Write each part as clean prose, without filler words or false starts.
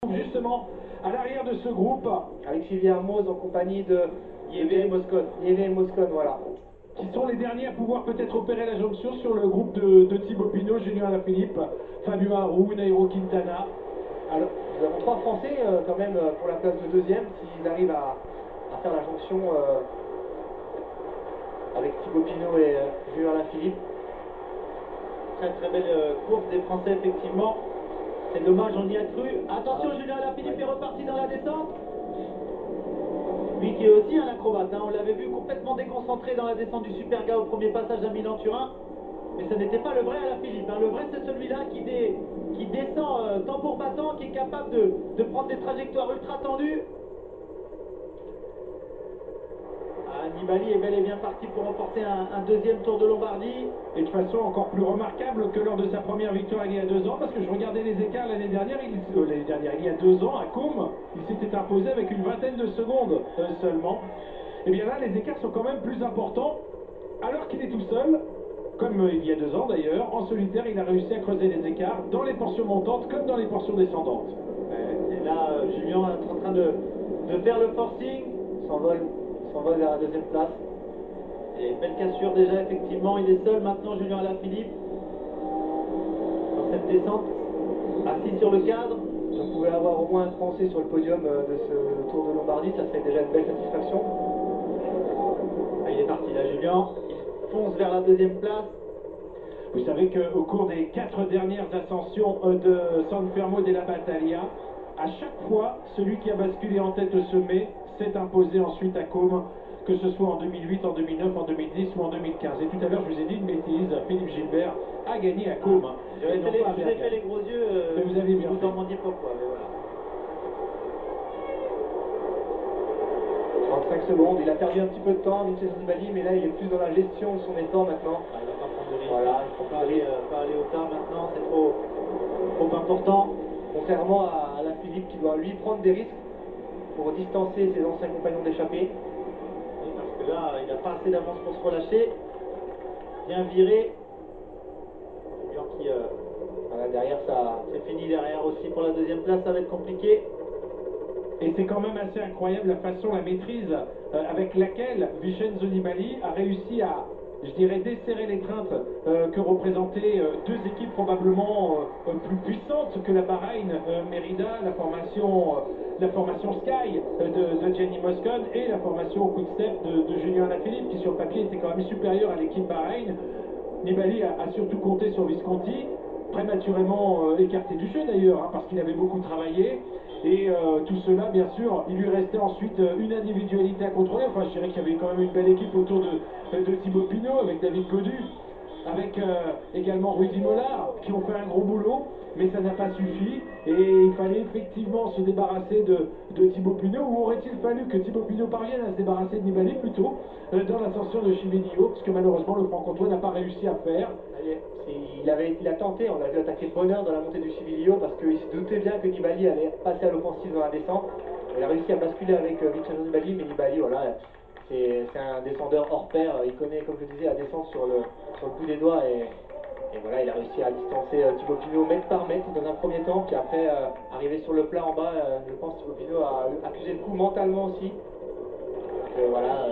Justement à l'arrière de ce groupe avec Sylvie Hermoz en compagnie de Yévé et Moscone, voilà. qui sont les derniers à pouvoir peut-être opérer la jonction sur le groupe de Thibaut Pinot, Julien Alaphilippe, Fabio Aru, Nairo Quintana. Alors, nous avons trois Français quand même pour la place de deuxième s'ils arrivent à faire la jonction avec Thibaut Pinot et Julien Alaphilippe. Très belle course des Français effectivement. C'est dommage, on y a cru. Attention, Julien Alaphilippe est reparti dans la descente. Lui qui est aussi un acrobate, hein. On l'avait vu complètement déconcentré dans la descente du Superga au premier passage à Milan-Turin. Mais ce n'était pas le vrai Alaphilippe, hein. Le vrai c'est celui-là qui descend tambour battant, qui est capable de prendre des trajectoires ultra tendues. Nibali est bel et bien parti pour remporter un deuxième Tour de Lombardie. Et de façon encore plus remarquable que lors de sa première victoire il y a 2 ans, parce que je regardais les écarts l'année dernière, il y a 2 ans à Côme, il s'était imposé avec une vingtaine de secondes seulement. Et bien là, les écarts sont quand même plus importants, alors qu'il est tout seul, comme il y a 2 ans d'ailleurs, en solitaire, il a réussi à creuser les écarts dans les portions montantes comme dans les portions descendantes. Et là, Julien est en train de faire le forcing. S'envole vers la deuxième place. Et belle cassure déjà, effectivement. Il est seul maintenant, Julien Alaphilippe, dans cette descente, assis sur le cadre. Si on pouvait avoir au moins un Français sur le podium de ce Tour de Lombardie, ça serait déjà une belle satisfaction. Ah, il est parti là, Julien. Il fonce vers la deuxième place. Vous savez qu'au cours des 4 dernières ascensions de San Fermo della Battaglia, à chaque fois, celui qui a basculé en tête au sommet s'est imposé ensuite à Côme, que ce soit en 2008, en 2009, en 2010 ou en 2015. Et tout à l'heure, je vous ai dit une bêtise, Philippe Gilbert a gagné à Côme. Je vous ai fait les gros yeux, mais vous avez bien vous fait. demandiez pourquoi, mais voilà. 35 secondes, il a perdu un petit peu de temps, Vincenzo Nibali, mais là il est plus dans la gestion de son effort maintenant. Ah, il ne va pas prendre de risque. Voilà, Il ne faut pas aller au tard maintenant, c'est trop important. Contrairement à Alaphilippe qui doit lui prendre des risques pour distancer ses anciens compagnons d'échappée. Oui, parce que là, il n'a pas assez d'avance pour se relâcher. Bien viré. Julien qui Voilà, derrière ça. c'est fini derrière aussi pour la deuxième place, ça va être compliqué. Et c'est quand même assez incroyable la façon, la maîtrise avec laquelle Vincenzo Nibali a réussi à, je dirais, desserrer l'étreinte que représentaient 2 équipes probablement plus puissantes que la Bahreïn Merida, la formation Sky de Gianni Moscone et la formation Quick Step de Julien Alaphilippe, qui sur le papier était quand même supérieure à l'équipe Bahreïn. Nibali a surtout compté sur Visconti, prématurément écarté du jeu d'ailleurs, hein, parce qu'il avait beaucoup travaillé. Et tout cela, bien sûr, il lui restait ensuite une individualité à contrôler. Enfin, je dirais qu'il y avait quand même une belle équipe autour de Thibaut Pinot, avec David Gaudu, avec également Rudy Mollard, qui ont fait un gros boulot, mais ça n'a pas suffi. Et il fallait effectivement se débarrasser de Thibaut Pinot, ou aurait-il fallu que Thibaut Pinot parvienne à se débarrasser de Nibali plutôt, dans l'ascension de Chivinio, parce que malheureusement le Franc-Comtois n'a pas réussi à faire. Il a tenté, on l'a vu attaquer de bonheur dans la montée du Civilio parce qu'il se doutait bien que Nibali allait passer à l'offensive dans la descente. Il a réussi à basculer avec Vincenzo Nibali, mais Nibali, voilà, c'est un descendeur hors pair. Il connaît, comme je disais, la descente sur le bout des doigts et voilà, il a réussi à distancer Thibaut Pinot mètre par mètre dans un premier temps, puis après, arrivé sur le plat en bas, je pense que Thibaut Pinot a accusé le coup mentalement aussi. Donc voilà,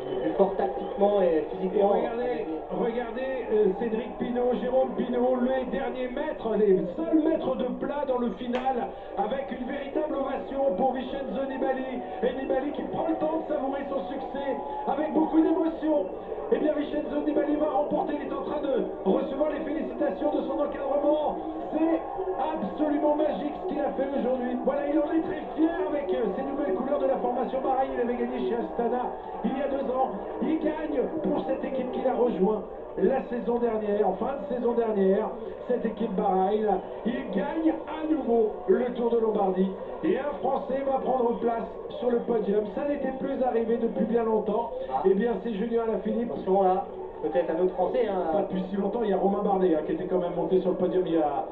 il est plus fort tactiquement et physiquement. Et regardez Cédric Pinault, Jérôme Pinault, les derniers mètres, les seuls mètres de plat dans le final, avec une véritable ovation pour Vincenzo Nibali. Et Nibali qui prend le temps de savourer son succès avec beaucoup d'émotion. Et bien Vincenzo Nibali va remporter, il est en train de recevoir les félicitations de son encadrement. C'est absolument magique ce qu'il a fait aujourd'hui. Voilà, il en est très fier avec ces nouvelles couleurs de la formation Bahreïn. Il avait gagné chez Astana il y a 2 ans. Il gagne pour cette équipe qu'il a rejoint la saison dernière, en fin de saison dernière, cette équipe Bahreïn. Il gagne à nouveau le Tour de Lombardie. Et un Français va prendre place sur le podium. Ça n'était plus arrivé depuis bien longtemps. Et bien c'est Julien Alaphilippe. Attention là, peut-être un autre Français. Pas depuis si longtemps, il y a Romain Bardet qui était quand même monté sur le podium il y a...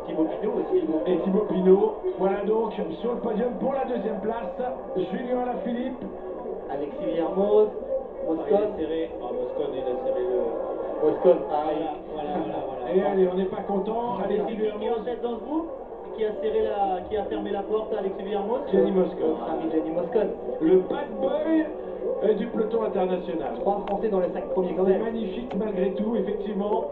Thibaut Pinot aussi. Et Thibaut Pinot. Voilà donc sur le podium pour la deuxième place, Julien Alaphilippe. Avec Sylvie Hermoz, Moscone. Moscone, il a serré le... Moscone, Voilà. Et allez, on n'est pas content. Allez, Qui en tête dans ce groupe? qui a fermé la porte à Alexis Villarmoz. Gianni Moscon. Notre ami Gianni Moscon. Le bad boy du peloton international. 3 Français dans les 5 premiers quand C'est même. magnifique malgré tout, effectivement.